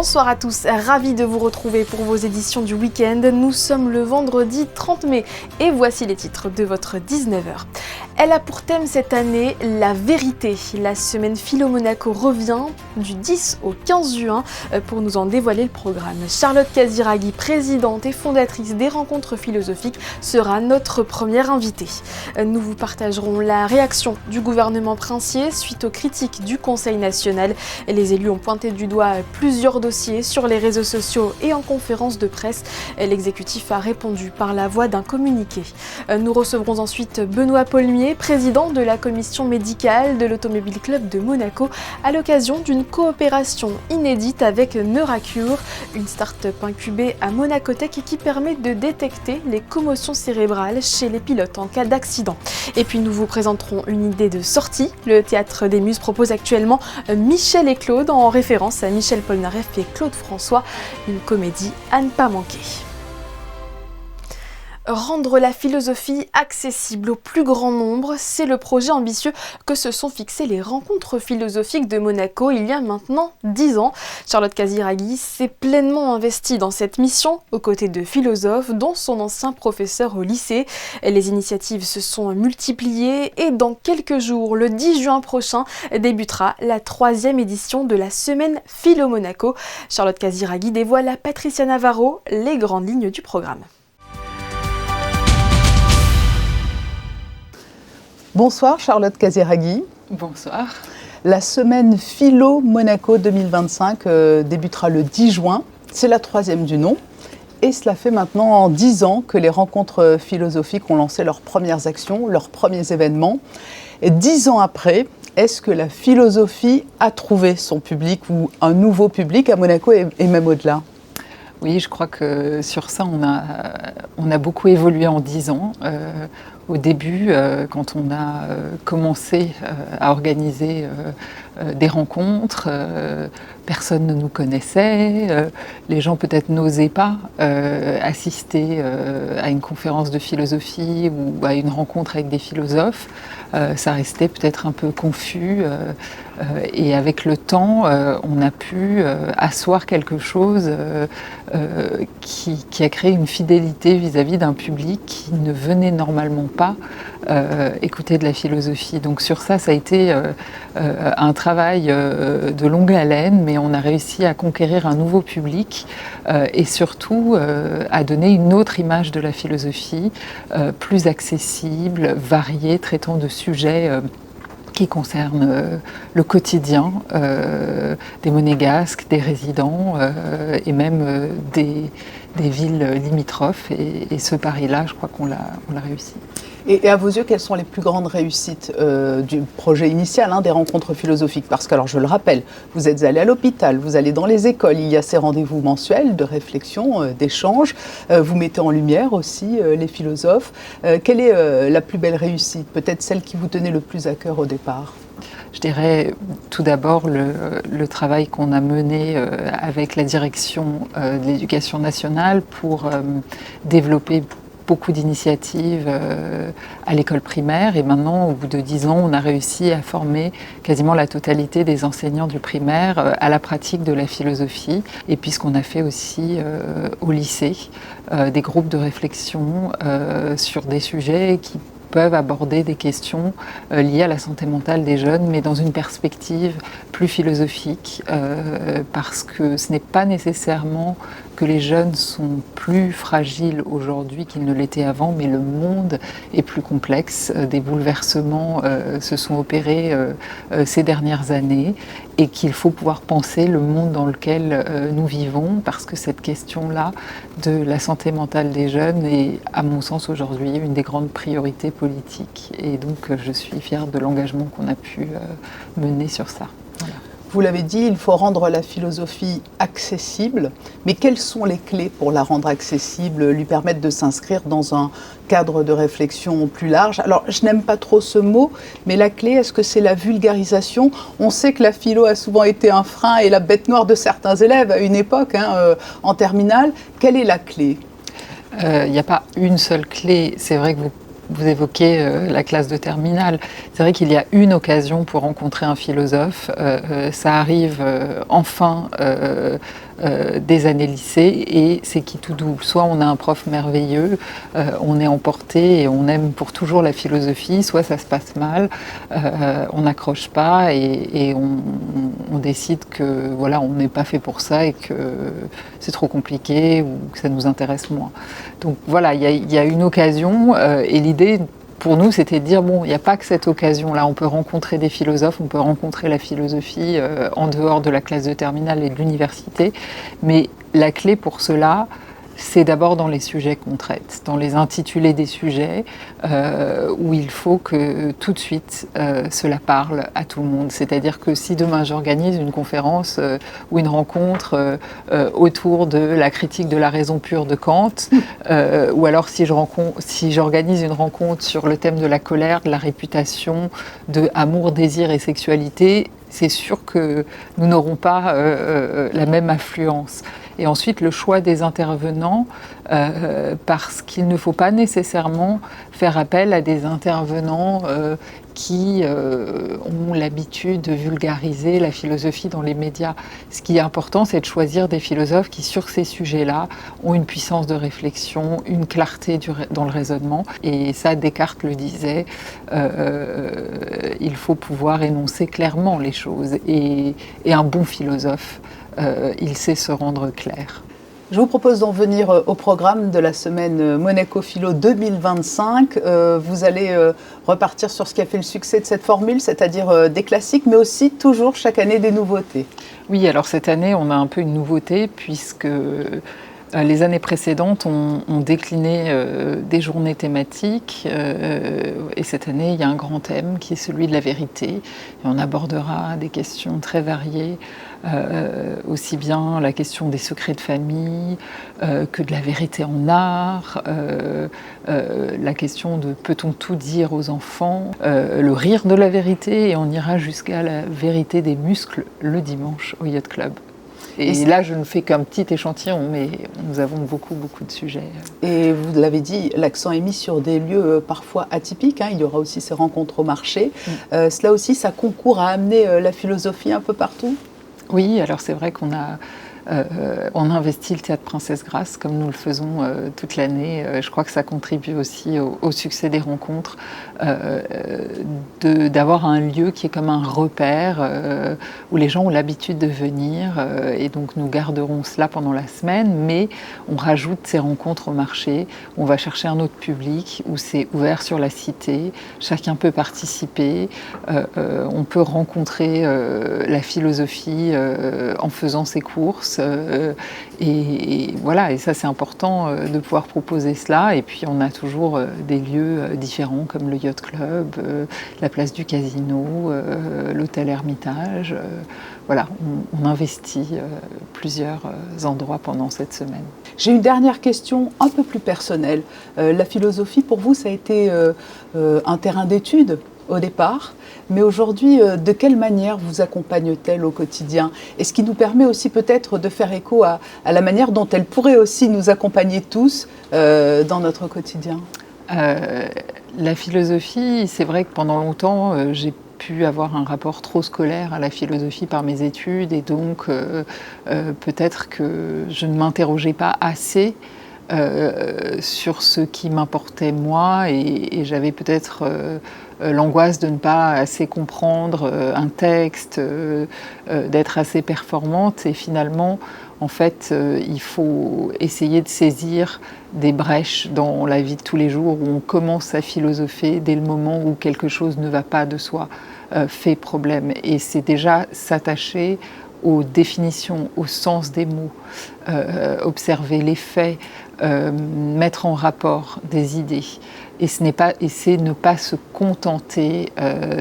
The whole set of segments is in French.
Bonsoir à tous, ravi de vous retrouver pour vos éditions du week-end. Nous sommes le vendredi 30 mai et voici les titres de votre 19h. Elle a pour thème cette année la vérité. La semaine Philo Monaco revient du 10 au 15 juin pour nous en dévoiler le programme. Charlotte Casiraghi, présidente et fondatrice des rencontres philosophiques, sera notre première invitée. Nous vous partagerons la réaction du gouvernement princier suite aux critiques du Conseil national. Les élus ont pointé du doigt plusieurs dossiers sur les réseaux sociaux et en conférence de presse. L'exécutif a répondu par la voie d'un communiqué. Nous recevrons ensuite Benoît Paulmier, président de la commission médicale de l'Automobile Club de Monaco, à l'occasion d'une coopération inédite avec Neuracure, une start-up incubée à Monacotech et qui permet de détecter les commotions cérébrales chez les pilotes en cas d'accident. Et puis nous vous présenterons une idée de sortie. Le Théâtre des Muses propose actuellement Michel et Claude, en référence à Michel Polnareff et Claude François, une comédie à ne pas manquer. Rendre la philosophie accessible au plus grand nombre, c'est le projet ambitieux que se sont fixés les rencontres philosophiques de Monaco il y a maintenant 10 ans. Charlotte Casiraghi s'est pleinement investie dans cette mission aux côtés de philosophes, dont son ancien professeur au lycée. Les initiatives se sont multipliées et dans quelques jours, le 10 juin prochain, débutera la 3e édition de la semaine Philo Monaco. Charlotte Casiraghi dévoile à Patricia Navarro les grandes lignes du programme. Bonsoir Charlotte Casiraghi. Bonsoir. La semaine Philo Monaco 2025 débutera le 10 juin. C'est la 3e du nom. Et cela fait maintenant 10 ans que les rencontres philosophiques ont lancé leurs premières actions, leurs premiers événements. Et 10 ans après, est-ce que la philosophie a trouvé son public ou un nouveau public à Monaco et même au-delà ? Oui, je crois que sur ça, on a beaucoup évolué en 10 ans. Au début, quand on a commencé à organiser des rencontres, personne ne nous connaissait, les gens peut-être n'osaient pas assister à une conférence de philosophie ou à une rencontre avec des philosophes. Ça restait peut-être un peu confus et avec le temps, on a pu asseoir quelque chose qui a créé une fidélité vis-à-vis d'un public qui ne venait normalement pas écouter de la philosophie. Donc sur ça, ça a été un travail de longue haleine, mais on a réussi à conquérir un nouveau public et surtout à donner une autre image de la philosophie, plus accessible, variée, traitant de sujets qui concernent le quotidien des Monégasques, des résidents et même des villes limitrophes. Et ce pari-là, je crois qu'on l'a réussi. Et à vos yeux, quelles sont les plus grandes réussites du projet initial des rencontres philosophiques ? Parce que, alors je le rappelle, vous êtes allé à l'hôpital, vous allez dans les écoles, il y a ces rendez-vous mensuels de réflexion, d'échange. Vous mettez en lumière aussi les philosophes. Quelle est la plus belle réussite ? Peut-être celle qui vous tenait le plus à cœur au départ ? Je dirais tout d'abord le travail qu'on a mené avec la direction de l'éducation nationale pour développer beaucoup d'initiatives à l'école primaire et maintenant, au bout de 10 ans, on a réussi à former quasiment la totalité des enseignants du primaire à la pratique de la philosophie. Et puis ce qu'on a fait aussi au lycée, des groupes de réflexion sur des sujets qui peuvent aborder des questions liées à la santé mentale des jeunes, mais dans une perspective plus philosophique, parce que ce n'est pas nécessairement que les jeunes sont plus fragiles aujourd'hui qu'ils ne l'étaient avant, mais le monde est plus complexe. Des bouleversements se sont opérés ces dernières années et qu'il faut pouvoir penser le monde dans lequel nous vivons, parce que cette question-là de la santé mentale des jeunes est, à mon sens aujourd'hui, une des grandes priorités politiques. Et donc je suis fière de l'engagement qu'on a pu mener sur ça. Voilà. Vous l'avez dit, il faut rendre la philosophie accessible, mais quelles sont les clés pour la rendre accessible, lui permettre de s'inscrire dans un cadre de réflexion plus large ? Alors, je n'aime pas trop ce mot, mais la clé, est-ce que c'est la vulgarisation ? On sait que la philo a souvent été un frein et la bête noire de certains élèves à une époque, en terminale. Quelle est la clé ? Il n'y a pas une seule clé. C'est vrai que vous évoquez la classe de terminale. C'est vrai qu'il y a une occasion pour rencontrer un philosophe. Ça arrive enfin des années lycée et c'est qui tout double. Soit on a un prof merveilleux, on est emporté et on aime pour toujours la philosophie, soit ça se passe mal, on n'accroche pas et on décide que voilà, on n'est pas fait pour ça et que c'est trop compliqué ou que ça nous intéresse moins. Donc voilà, il y a une occasion et l'idée pour nous, c'était de dire, bon, il n'y a pas que cette occasion-là, on peut rencontrer des philosophes, on peut rencontrer la philosophie en dehors de la classe de terminale et de l'université, mais la clé pour cela, c'est d'abord dans les sujets qu'on traite, dans les intitulés des sujets, où il faut que tout de suite cela parle à tout le monde. C'est-à-dire que si demain j'organise une conférence ou une rencontre autour de la critique de la raison pure de Kant, ou alors si j'organise une rencontre sur le thème de la colère, de la réputation, de amour, désir et sexualité, c'est sûr que nous n'aurons pas la même affluence. Et ensuite, le choix des intervenants, parce qu'il ne faut pas nécessairement faire appel à des intervenants qui ont l'habitude de vulgariser la philosophie dans les médias. Ce qui est important, c'est de choisir des philosophes qui, sur ces sujets-là, ont une puissance de réflexion, une clarté dans le raisonnement. Et ça, Descartes le disait, il faut pouvoir énoncer clairement les choses. Et un bon philosophe, il sait se rendre clair. Je vous propose d'en venir au programme de la semaine Monaco Philo 2025. Vous allez repartir sur ce qui a fait le succès de cette formule, c'est-à-dire des classiques, mais aussi toujours chaque année des nouveautés. Oui, alors cette année, on a un peu une nouveauté puisque les années précédentes ont décliné des journées thématiques et cette année, il y a un grand thème qui est celui de la vérité. Et on abordera des questions très variées. Aussi bien la question des secrets de famille que de la vérité en art, la question de peut-on tout dire aux enfants, le rire de la vérité, et on ira jusqu'à la vérité des muscles le dimanche au Yacht Club. Et là, je ne fais qu'un petit échantillon, mais nous avons beaucoup de sujets. Et vous l'avez dit, l'accent est mis sur des lieux parfois atypiques. Hein. Il y aura aussi ces rencontres au marché. Cela aussi, ça concourt à amener la philosophie un peu partout ? Oui, alors c'est vrai qu'on a investi le Théâtre Princesse Grasse, comme nous le faisons toute l'année. Je crois que ça contribue aussi au succès des rencontres, d'avoir un lieu qui est comme un repère, où les gens ont l'habitude de venir, et donc nous garderons cela pendant la semaine, mais on rajoute ces rencontres au marché, on va chercher un autre public, où c'est ouvert sur la cité, chacun peut participer, on peut rencontrer la philosophie en faisant ses courses, et voilà, et ça c'est important de pouvoir proposer cela. Et puis on a toujours des lieux différents comme le Yacht Club, la place du Casino, l'hôtel Hermitage. Voilà, on investit plusieurs endroits pendant cette semaine. J'ai une dernière question un peu plus personnelle. La philosophie, pour vous, ça a été un terrain d'étude au départ, mais aujourd'hui, de quelle manière vous accompagne-t-elle au quotidien ? Et ce qui nous permet aussi peut-être de faire écho à la manière dont elle pourrait aussi nous accompagner tous dans notre quotidien. La philosophie, c'est vrai que pendant longtemps, j'ai pu avoir un rapport trop scolaire à la philosophie par mes études, et donc peut-être que je ne m'interrogeais pas assez sur ce qui m'importait moi, et j'avais peut-être l'angoisse de ne pas assez comprendre un texte, d'être assez performante, et finalement, en fait, il faut essayer de saisir des brèches dans la vie de tous les jours où on commence à philosopher dès le moment où quelque chose ne va pas de soi, fait problème. Et c'est déjà s'attacher aux définitions, au sens des mots, observer les faits, mettre en rapport des idées. Et c'est ne pas se contenter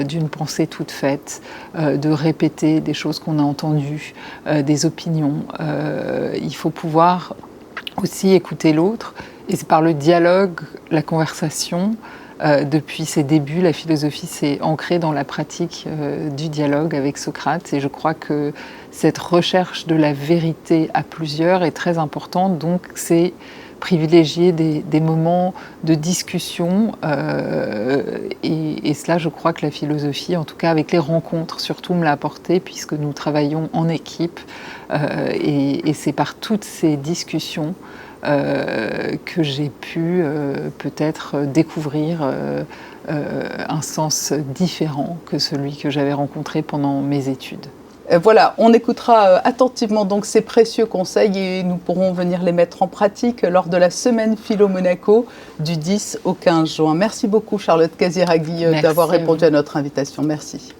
d'une pensée toute faite, de répéter des choses qu'on a entendues, des opinions. Il faut pouvoir aussi écouter l'autre, et c'est par le dialogue, la conversation. Depuis ses débuts, la philosophie s'est ancrée dans la pratique du dialogue avec Socrate, et je crois que cette recherche de la vérité à plusieurs est très importante. Donc c'est privilégier des moments de discussion et cela, je crois que la philosophie, en tout cas avec les rencontres, surtout me l'a apporté puisque nous travaillons en équipe et c'est par toutes ces discussions que j'ai pu peut-être découvrir un sens différent que celui que j'avais rencontré pendant mes études. Voilà, on écoutera attentivement donc ces précieux conseils et nous pourrons venir les mettre en pratique lors de la semaine Philo Monaco du 10 au 15 juin. Merci beaucoup Charlotte Casiraghi d'avoir répondu à notre invitation. Merci.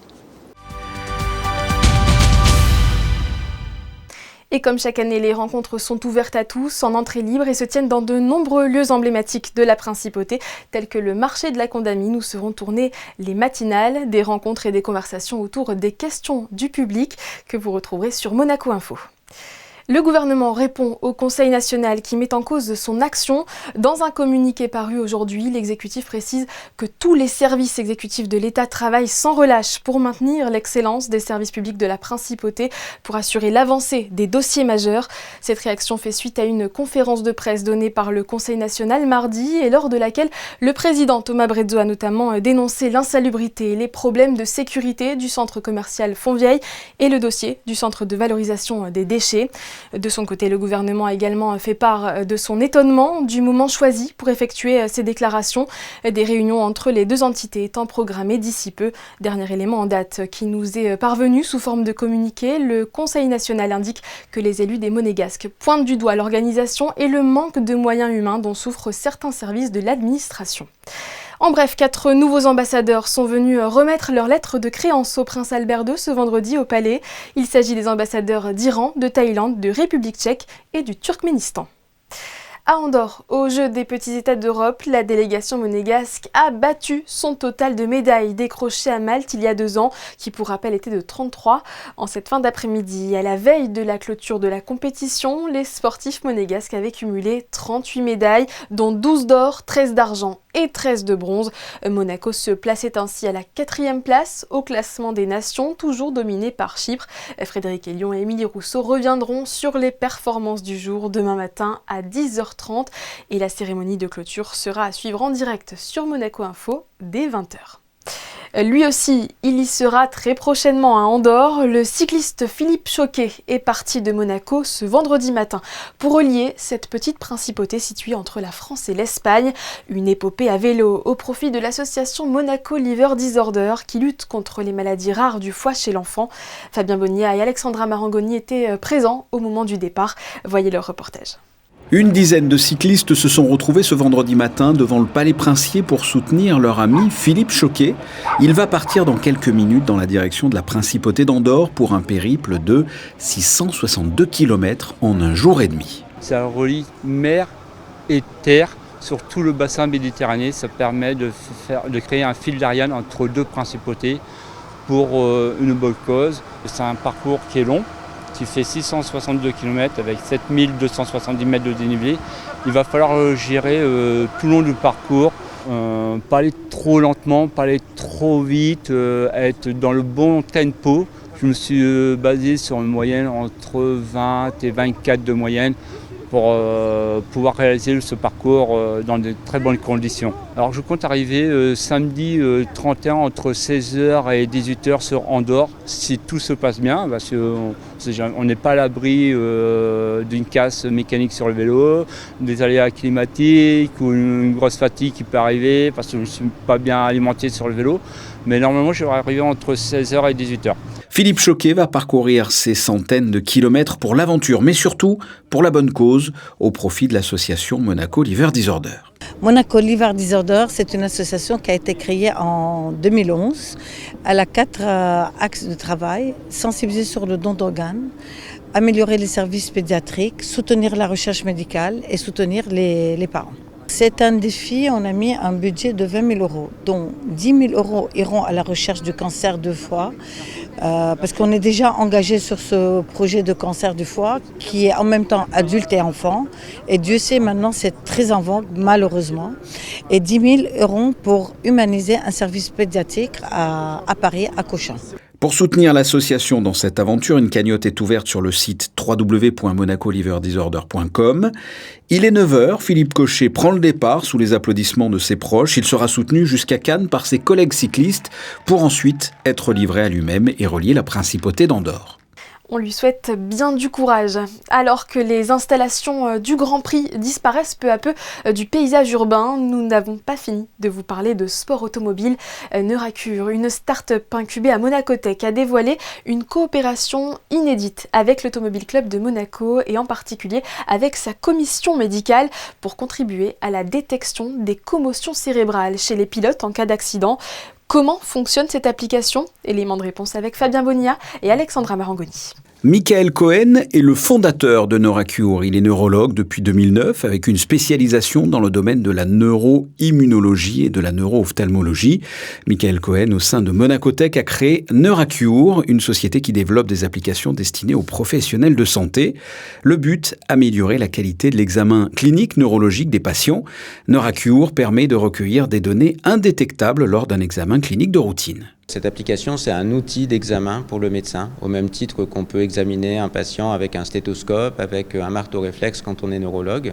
Et comme chaque année, les rencontres sont ouvertes à tous, en entrée libre et se tiennent dans de nombreux lieux emblématiques de la Principauté, tels que le marché de la Condamine, où seront tournées les matinales, des rencontres et des conversations autour des questions du public que vous retrouverez sur Monaco Info. Le gouvernement répond au Conseil national qui met en cause son action. Dans un communiqué paru aujourd'hui, l'exécutif précise que tous les services exécutifs de l'État travaillent sans relâche pour maintenir l'excellence des services publics de la Principauté, pour assurer l'avancée des dossiers majeurs. Cette réaction fait suite à une conférence de presse donnée par le Conseil national mardi et lors de laquelle le président Thomas Brezzo a notamment dénoncé l'insalubrité et les problèmes de sécurité du centre commercial Fontvieille et le dossier du centre de valorisation des déchets. De son côté, le gouvernement a également fait part de son étonnement du moment choisi pour effectuer ces déclarations. Des réunions entre les deux entités étant programmées d'ici peu. Dernier élément en date qui nous est parvenu sous forme de communiqué, le Conseil national indique que les élus des Monégasques pointent du doigt l'organisation et le manque de moyens humains dont souffrent certains services de l'administration. En bref, 4 nouveaux ambassadeurs sont venus remettre leur lettre de créance au prince Albert II ce vendredi au Palais. Il s'agit des ambassadeurs d'Iran, de Thaïlande, de République tchèque et du Turkménistan. À Andorre, aux Jeux des petits États d'Europe, la délégation monégasque a battu son total de médailles décrochées à Malte il y a 2 ans, qui pour rappel était de 33. En cette fin d'après-midi, à la veille de la clôture de la compétition, les sportifs monégasques avaient cumulé 38 médailles, dont 12 d'or, 13 d'argent et 13 de bronze. Monaco se plaçait ainsi à la 4e place au classement des nations, toujours dominé par Chypre. Frédéric Hélion et Émilie Rousseau reviendront sur les performances du jour demain matin à 10h30 et la cérémonie de clôture sera à suivre en direct sur Monaco Info dès 20h. Lui aussi, il y sera très prochainement à Andorre. Le cycliste Philippe Choquet est parti de Monaco ce vendredi matin pour relier cette petite principauté située entre la France et l'Espagne. Une épopée à vélo au profit de l'association Monaco Liver Disorder qui lutte contre les maladies rares du foie chez l'enfant. Fabien Bonilla et Alexandra Marangoni étaient présents au moment du départ. Voyez leur reportage. Une dizaine de cyclistes se sont retrouvés ce vendredi matin devant le Palais Princier pour soutenir leur ami Philippe Choquet. Il va partir dans quelques minutes dans la direction de la Principauté d'Andorre pour un périple de 662 km en 1 jour et demi. Ça relie mer et terre sur tout le bassin méditerranéen. Ça permet de créer un fil d'Ariane entre 2 principautés pour une bonne cause. C'est un parcours qui est long, qui fait 662 km avec 7270 mètres de dénivelé. Il va falloir gérer tout le long du parcours, pas aller trop lentement, pas aller trop vite, être dans le bon tempo. Je me suis basé sur une moyenne entre 20 et 24 de moyenne pour pouvoir réaliser ce parcours dans de très bonnes conditions. Alors je compte arriver samedi 31 entre 16h et 18h sur Andorre, si tout se passe bien, parce qu'on n'est pas à l'abri d'une casse mécanique sur le vélo, des aléas climatiques ou une grosse fatigue qui peut arriver parce que je ne suis pas bien alimenté sur le vélo. Mais normalement, je vais arriver entre 16h et 18h. Philippe Choquet va parcourir ces centaines de kilomètres pour l'aventure, mais surtout pour la bonne cause, au profit de l'association Monaco Liver Disorder. Monaco Liver Disorder, c'est une association qui a été créée en 2011. Elle a 4 axes de travail: sensibiliser sur le don d'organes, améliorer les services pédiatriques, soutenir la recherche médicale et soutenir les parents. C'est un défi, on a mis un budget de 20 000 €, dont 10 000 € iront à la recherche du cancer du foie, parce qu'on est déjà engagé sur ce projet de cancer du foie, qui est en même temps adulte et enfant, et Dieu sait maintenant c'est très en vogue malheureusement, et 10 000 € pour humaniser un service pédiatrique à Paris, à Cochin. Pour soutenir l'association dans cette aventure, une cagnotte est ouverte sur le site www.monacoliverdisorder.com. Il est 9h, Philippe Cochet prend le départ sous les applaudissements de ses proches. Il sera soutenu jusqu'à Cannes par ses collègues cyclistes pour ensuite être livré à lui-même et relier la principauté d'Andorre. On lui souhaite bien du courage. Alors que les installations du Grand Prix disparaissent peu à peu du paysage urbain, nous n'avons pas fini de vous parler de sport automobile. Neuracure, une start-up incubée à Monaco Tech, a dévoilé une coopération inédite avec l'Automobile Club de Monaco et en particulier avec sa commission médicale pour contribuer à la détection des commotions cérébrales chez les pilotes en cas d'accident. Comment fonctionne cette application ? Élément de réponse avec Fabien Bonilla et Alexandra Marangoni. Michael Cohen est le fondateur de Neuracure. Il est neurologue depuis 2009 avec une spécialisation dans le domaine de la neuroimmunologie et de la neuro-ophtalmologie. Michael Cohen, au sein de Monaco Tech, a créé Neuracure, une société qui développe des applications destinées aux professionnels de santé. Le but, améliorer la qualité de l'examen clinique neurologique des patients. Neuracure permet de recueillir des données indétectables lors d'un examen clinique de routine. Cette application, c'est un outil d'examen pour le médecin, au même titre qu'on peut examiner un patient avec un stéthoscope, avec un marteau réflexe quand on est neurologue.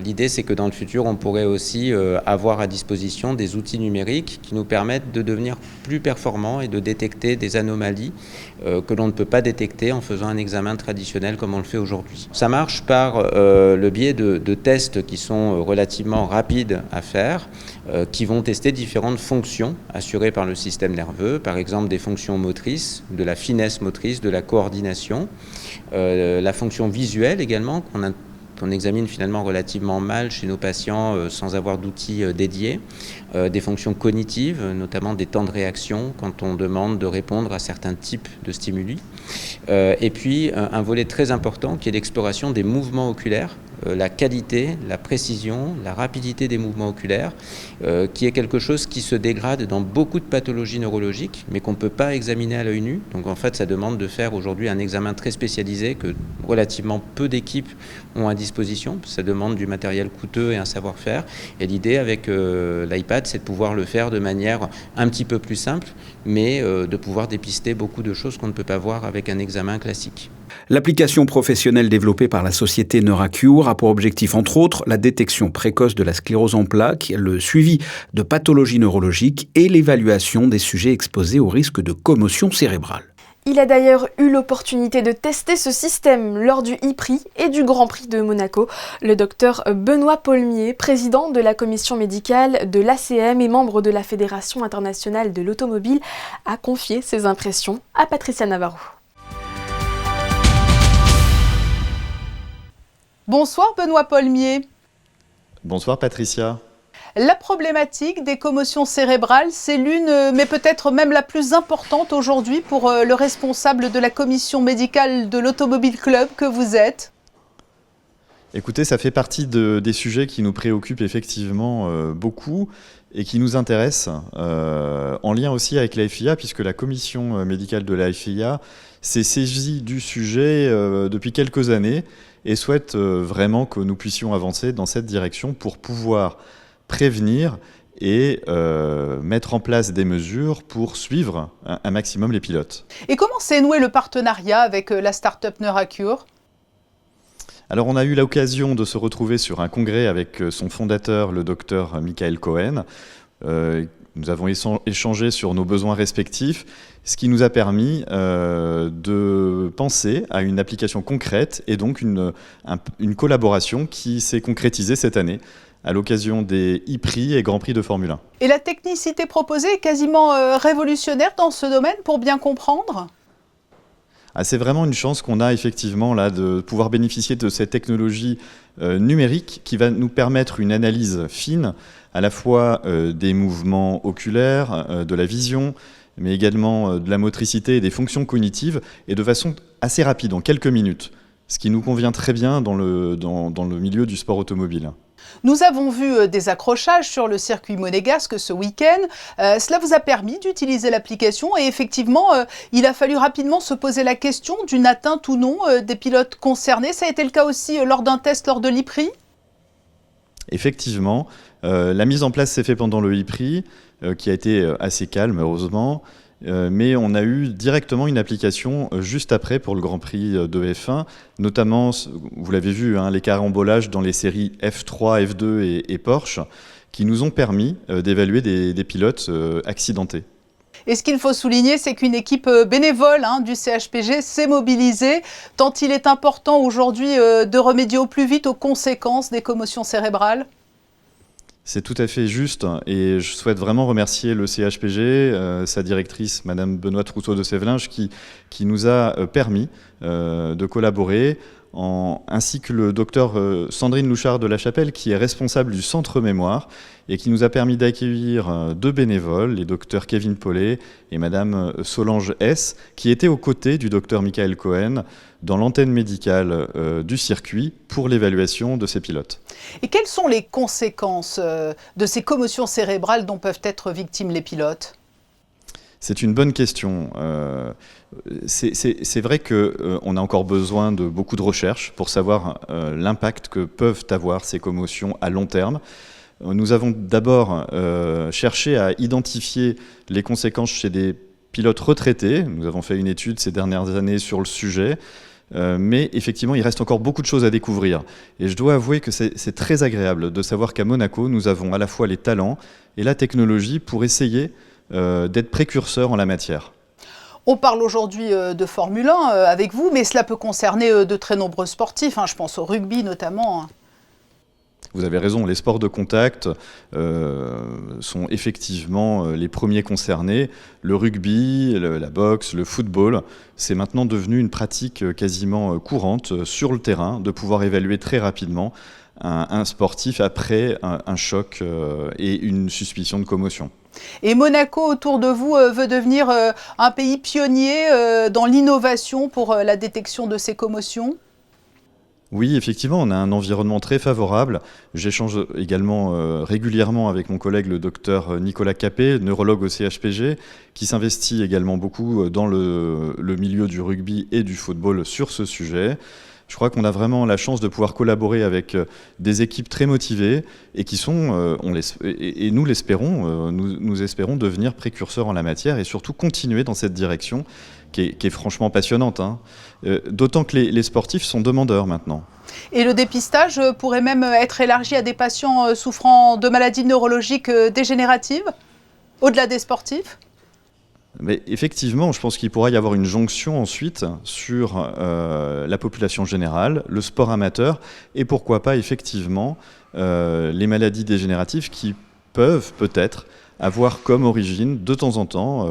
L'idée, c'est que dans le futur, on pourrait aussi avoir à disposition des outils numériques qui nous permettent de devenir plus performants et de détecter des anomalies que l'on ne peut pas détecter en faisant un examen traditionnel comme on le fait aujourd'hui. Ça marche par le biais de tests qui sont relativement rapides à faire, qui vont tester différentes fonctions assurées par le système nerveux, par exemple des fonctions motrices, de la finesse motrice, de la coordination, la fonction visuelle également, qu'on examine finalement relativement mal chez nos patients sans avoir d'outils dédiés, des fonctions cognitives, notamment des temps de réaction quand on demande de répondre à certains types de stimuli, et puis un volet très important qui est l'exploration des mouvements oculaires, la qualité, la précision, la rapidité des mouvements oculaires, qui est quelque chose qui se dégrade dans beaucoup de pathologies neurologiques, mais qu'on ne peut pas examiner à l'œil nu. Donc en fait, ça demande de faire aujourd'hui un examen très spécialisé que relativement peu d'équipes ont à disposition. Ça demande du matériel coûteux et un savoir-faire. Et l'idée avec l'iPad, c'est de pouvoir le faire de manière un petit peu plus simple, mais de pouvoir dépister beaucoup de choses qu'on ne peut pas voir avec un examen classique. L'application professionnelle développée par la société Neuracure a pour objectif, entre autres, la détection précoce de la sclérose en plaques, le suivi de pathologies neurologiques et l'évaluation des sujets exposés au risque de commotion cérébrale. Il a d'ailleurs eu l'opportunité de tester ce système lors du e-Prix et du Grand Prix de Monaco. Le docteur Benoît Paulmier, président de la commission médicale de l'ACM et membre de la Fédération internationale de l'automobile, a confié ses impressions à Patricia Navarro. Bonsoir Benoît Paulmier. Bonsoir Patricia. La problématique des commotions cérébrales, c'est l'une, mais peut-être même la plus importante aujourd'hui pour le responsable de la commission médicale de l'Automobile Club que vous êtes. Écoutez, ça fait partie des sujets qui nous préoccupent effectivement beaucoup et qui nous intéressent, en lien aussi avec la FIA, puisque la commission médicale de la FIA s'est saisie du sujet depuis quelques années et souhaite vraiment que nous puissions avancer dans cette direction pour pouvoir prévenir et mettre en place des mesures pour suivre un maximum les pilotes. Et comment s'est noué le partenariat avec la start-up Neuracure ? Alors on a eu l'occasion de se retrouver sur un congrès avec son fondateur, le docteur Michael Cohen. Nous avons échangé sur nos besoins respectifs, ce qui nous a permis de penser à une application concrète et donc une collaboration qui s'est concrétisée cette année à l'occasion des e-Prix et Grand Prix de Formule 1. Et la technicité proposée est quasiment révolutionnaire dans ce domaine, pour bien comprendre ? C'est vraiment une chance qu'on a effectivement là de pouvoir bénéficier de cette technologie numérique qui va nous permettre une analyse fine à la fois des mouvements oculaires, de la vision, mais également de la motricité et des fonctions cognitives, et de façon assez rapide, en quelques minutes, ce qui nous convient très bien dans le milieu du sport automobile. Nous avons vu des accrochages sur le circuit monégasque ce week-end. Cela vous a permis d'utiliser l'application et effectivement, il a fallu rapidement se poser la question d'une atteinte ou non des pilotes concernés. Ça a été le cas aussi lors d'un test lors de l'e-Prix ? Effectivement, la mise en place s'est faite pendant le e-Prix, qui a été assez calme, heureusement. mais on a eu directement une application juste après pour le Grand Prix de F1, notamment, vous l'avez vu, les carambolages dans les séries F3, F2 et Porsche, qui nous ont permis d'évaluer des pilotes accidentés. Et ce qu'il faut souligner, c'est qu'une équipe bénévole du CHPG s'est mobilisée, tant il est important aujourd'hui de remédier au plus vite aux conséquences des commotions cérébrales. C'est tout à fait juste et je souhaite vraiment remercier le CHPG, sa directrice, Madame Benoît Trousseau de Sévelinge, qui nous a permis de collaborer, ainsi que le docteur Sandrine Louchard de la Chapelle, qui est responsable du Centre Mémoire et qui nous a permis d'accueillir 2 bénévoles, les docteurs Kevin Paulet et Madame Solange S, qui étaient aux côtés du docteur Michael Cohen dans l'antenne médicale du circuit pour l'évaluation de ces pilotes. Et quelles sont les conséquences de ces commotions cérébrales dont peuvent être victimes les pilotes ? C'est une bonne question. C'est vrai qu'on a encore besoin de beaucoup de recherches pour savoir l'impact que peuvent avoir ces commotions à long terme. Nous avons d'abord cherché à identifier les conséquences chez des pilotes retraités. Nous avons fait une étude ces dernières années sur le sujet. Mais effectivement, il reste encore beaucoup de choses à découvrir. Et je dois avouer que c'est très agréable de savoir qu'à Monaco, nous avons à la fois les talents et la technologie pour essayer d'être précurseurs en la matière. On parle aujourd'hui de Formule 1 avec vous, mais cela peut concerner de très nombreux sportifs. Je pense au rugby notamment. Vous avez raison, les sports de contact sont effectivement les premiers concernés. Le rugby, la boxe, le football, c'est maintenant devenu une pratique quasiment courante sur le terrain, de pouvoir évaluer très rapidement un sportif après un choc et une suspicion de commotion. Et Monaco, autour de vous, veut devenir un pays pionnier dans l'innovation pour la détection de ces commotions ? Oui, effectivement, on a un environnement très favorable. J'échange également régulièrement avec mon collègue, le docteur Nicolas Capet, neurologue au CHPG, qui s'investit également beaucoup dans le milieu du rugby et du football sur ce sujet. Je crois qu'on a vraiment la chance de pouvoir collaborer avec des équipes très motivées et qui sont, et nous l'espérons, nous espérons devenir précurseurs en la matière et surtout continuer dans cette direction qui est franchement passionnante. D'autant que les sportifs sont demandeurs maintenant. Et le dépistage pourrait même être élargi à des patients souffrant de maladies neurologiques dégénératives, au-delà des sportifs ? Mais effectivement, je pense qu'il pourra y avoir une jonction ensuite sur la population générale, le sport amateur, et pourquoi pas effectivement les maladies dégénératives qui peuvent peut-être avoir comme origine de temps en temps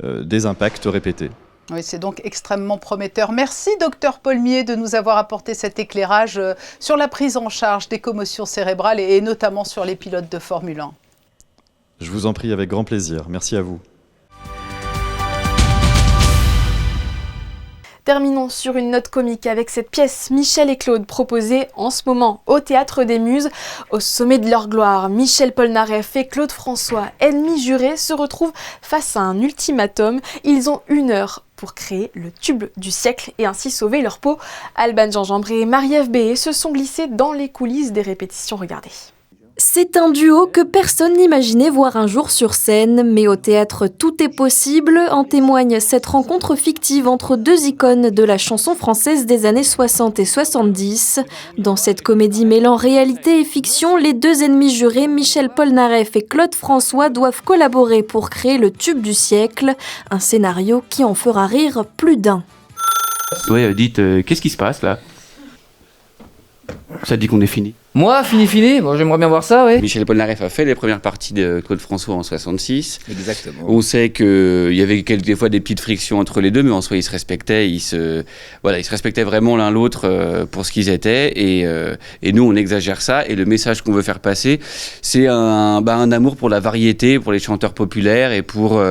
des impacts répétés. Oui, c'est donc extrêmement prometteur. Merci, docteur Paulmier, de nous avoir apporté cet éclairage sur la prise en charge des commotions cérébrales et notamment sur les pilotes de Formule 1. Je vous en prie, avec grand plaisir. Merci à vous. Terminons sur une note comique avec cette pièce Michel et Claude proposée en ce moment au Théâtre des Muses. Au sommet de leur gloire, Michel Polnareff et Claude François, ennemis jurés, se retrouvent face à un ultimatum. Ils ont 1 heure pour créer le tube du siècle et ainsi sauver leur peau. Alban Gingembre et Marie-Ève Béé se sont glissés dans les coulisses des répétitions. Regardez. C'est un duo que personne n'imaginait voir un jour sur scène, mais au théâtre tout est possible, en témoigne cette rencontre fictive entre 2 icônes de la chanson française des années 60 et 70. Dans cette comédie mêlant réalité et fiction, les 2 ennemis jurés, Michel Polnareff et Claude François, doivent collaborer pour créer le tube du siècle, un scénario qui en fera rire plus d'un. Ouais, dites, qu'est-ce qui se passe là ? Ça dit qu'on est fini. Moi, fini. Bon, j'aimerais bien voir ça, oui. Michel Polnareff a fait les premières parties de Claude François en 66. Exactement. On sait qu'il y avait des fois des petites frictions entre les deux, mais en soi, ils se respectaient. Ils se respectaient vraiment l'un l'autre pour ce qu'ils étaient. Et nous, on exagère ça. Et le message qu'on veut faire passer, c'est un amour pour la variété, pour les chanteurs populaires et pour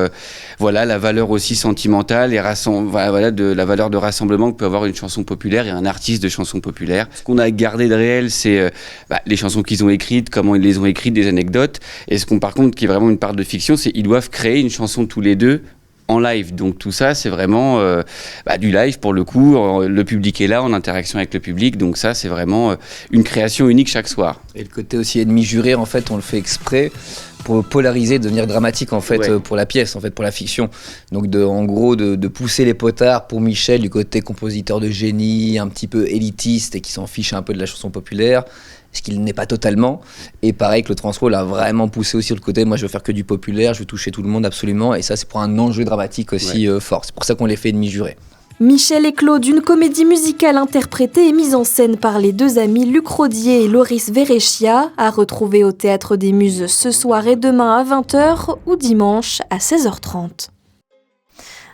la valeur aussi sentimentale et de la valeur de rassemblement que peut avoir une chanson populaire et un artiste de chanson populaire. Ce qu'on a gardé de réel, c'est les chansons qu'ils ont écrites, comment ils les ont écrites, des anecdotes. Et par contre, qui est vraiment une part de fiction, c'est qu'ils doivent créer une chanson tous les deux en live. Donc tout ça, c'est vraiment du live pour le coup. Le public est là, en interaction avec le public. Donc ça, c'est vraiment une création unique chaque soir. Et le côté aussi ennemi juré, en fait, on le fait exprès pour polariser, devenir dramatique en fait pour la pièce, en fait pour la fiction. Donc en gros de pousser les potards pour Michel du côté compositeur de génie, un petit peu élitiste et qui s'en fiche un peu de la chanson populaire, ce qu'il n'est pas totalement. Et pareil que le Transworld a vraiment poussé aussi le côté, moi je veux faire que du populaire, je veux toucher tout le monde absolument, et ça c'est pour un enjeu dramatique aussi fort. C'est pour ça qu'on les fait demi-jurés. Michel et Claude, une comédie musicale interprétée et mise en scène par les deux amis Luc Rodier et Loris Verechia, à retrouver au Théâtre des Muses ce soir et demain à 20h ou dimanche à 16h30.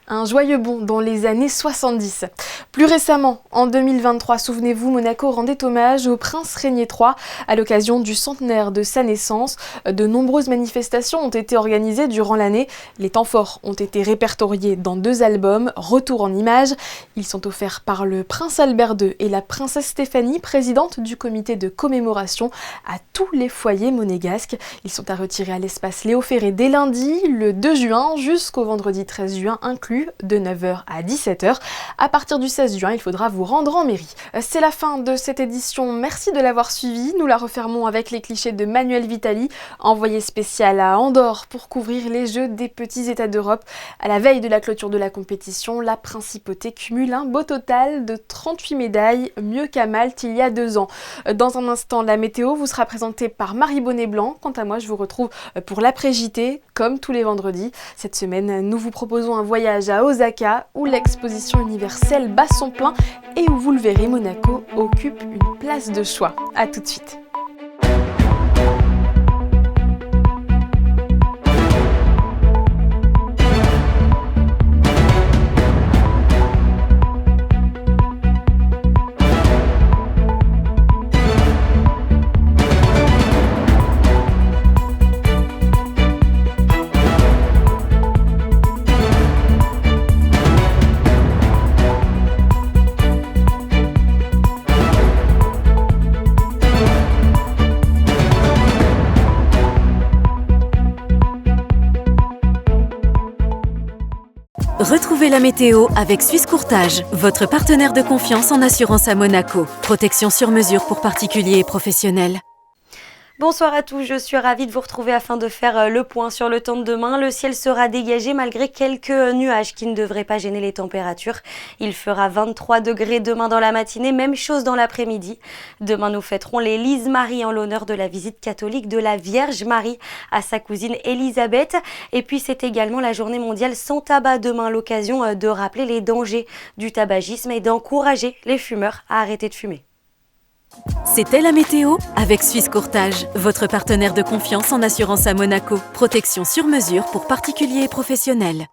Un joyeux bond dans les années 70. Plus récemment, en 2023, souvenez-vous, Monaco rendait hommage au prince Régnier III à l'occasion du centenaire de sa naissance. De nombreuses manifestations ont été organisées durant l'année. Les temps forts ont été répertoriés dans 2 albums, Retour en images. Ils sont offerts par le prince Albert II et la princesse Stéphanie, présidente du comité de commémoration, à tous les foyers monégasques. Ils sont à retirer à l'espace Léo Ferré dès lundi, le 2 juin, jusqu'au vendredi 13 juin inclus, de 9h à 17h. À partir du 16 juin, il faudra vous rendre en mairie. C'est la fin de cette édition. Merci de l'avoir suivie. Nous la refermons avec les clichés de Manuel Vitali, envoyé spécial à Andorre pour couvrir les Jeux des petits États d'Europe. À la veille de la clôture de la compétition, la principauté cumule un beau total de 38 médailles, mieux qu'à Malte il y a 2 ans. Dans un instant, la météo vous sera présentée par Marie Bonnet-Blanc. Quant à moi, je vous retrouve pour l'après-JT, comme tous les vendredis. Cette semaine, nous vous proposons un voyage à Osaka, où l'exposition universelle bat son plein et où, vous le verrez, Monaco occupe une place de choix. A tout de suite. Retrouvez la météo avec Suisse Courtage, votre partenaire de confiance en assurance à Monaco. Protection sur mesure pour particuliers et professionnels. Bonsoir à tous, je suis ravie de vous retrouver afin de faire le point sur le temps de demain. Le ciel sera dégagé malgré quelques nuages qui ne devraient pas gêner les températures. Il fera 23 degrés demain dans la matinée, même chose dans l'après-midi. Demain, nous fêterons les Lise Marie en l'honneur de la visite catholique de la Vierge Marie à sa cousine Élisabeth. Et puis, c'est également la journée mondiale sans tabac demain, l'occasion de rappeler les dangers du tabagisme et d'encourager les fumeurs à arrêter de fumer. C'était la météo avec Suisse Courtage, votre partenaire de confiance en assurance à Monaco. Protection sur mesure pour particuliers et professionnels.